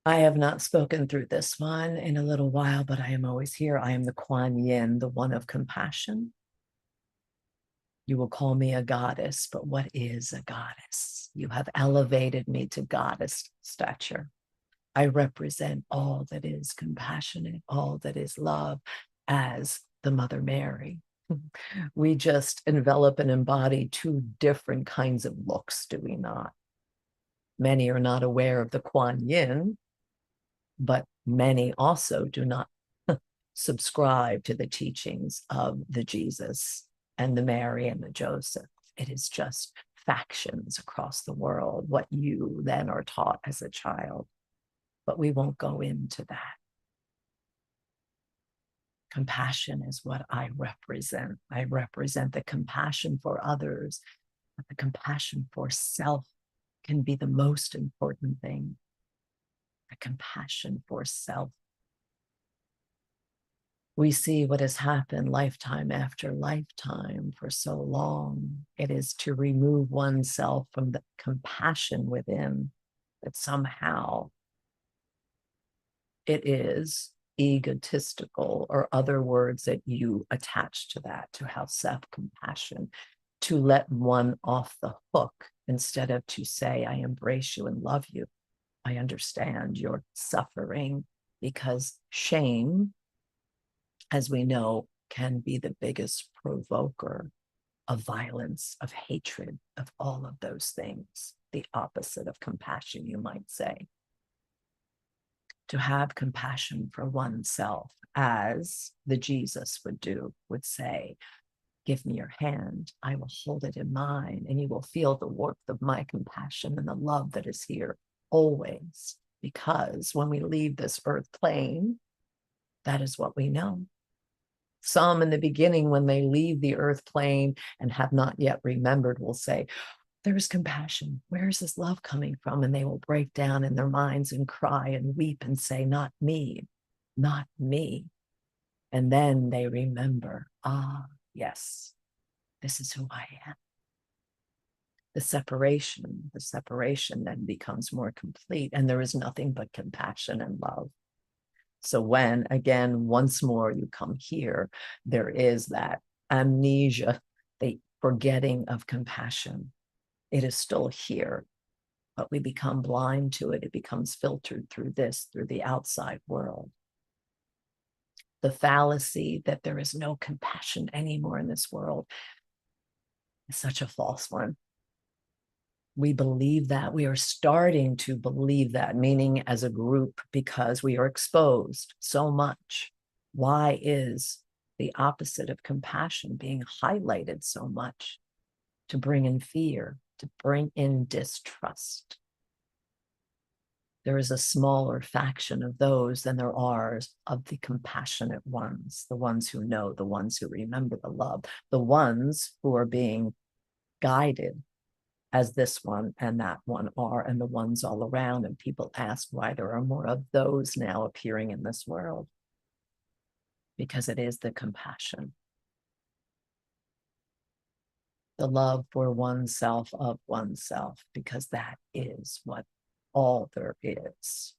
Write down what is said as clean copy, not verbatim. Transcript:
I have not spoken through this one in a little while, but I am always here. I am the Kuan Yin, the one of compassion. You will call me a goddess, but what is a goddess? You have elevated me to goddess stature. I represent all that is compassionate, all that is love as the Mother Mary. We just envelop and embody two different kinds of looks, do we not? Many are not aware of the Kuan Yin, but many also do not subscribe to the teachings of the Jesus and the Mary and the Joseph. It is just factions across the world, what you then are taught as a child. But we won't go into that. Compassion is what I represent. I represent the compassion for others, but the compassion for self can be the most important thing. The compassion for self. We see what has happened lifetime after lifetime for so long. It is to remove oneself from the compassion within, that somehow it is egotistical, or other words that you attach to that, to have self-compassion, to let one off the hook instead of to say, I embrace you and love you. I understand your suffering, because shame, as we know, can be the biggest provoker of violence, of hatred, of all of those things, the opposite of compassion, you might say. To have compassion for oneself, as the Jesus would do, would say, give me your hand, I will hold it in mine, and you will feel the warmth of my compassion and the love that is here always. Because when we leave this earth plane, that is what we know. Some in the beginning, when they leave the earth plane and have not yet remembered, will say, there is compassion. Where is this love coming from? And they will break down in their minds and cry and weep and say, not me, not me. And then they remember, ah, yes, this is who I am. The separation then becomes more complete, and there is nothing but compassion and love. So when, again, once more you come here, there is that amnesia, the forgetting of compassion. It is still here, but we become blind to it. It becomes filtered through this, through the outside world. The fallacy that there is no compassion anymore in this world is such a false one. We believe that. We are starting to believe that, meaning as a group, because we are exposed so much. Why is the opposite of compassion being highlighted so much? To bring in fear, to bring in distrust. There is a smaller faction of those than there are of the compassionate ones, the ones who know, the ones who remember the love, the ones who are being guided as this one and that one are, and the ones all around. And people ask why there are more of those now appearing in this world. Because it is the compassion. The love for oneself, of oneself, because that is what all there is.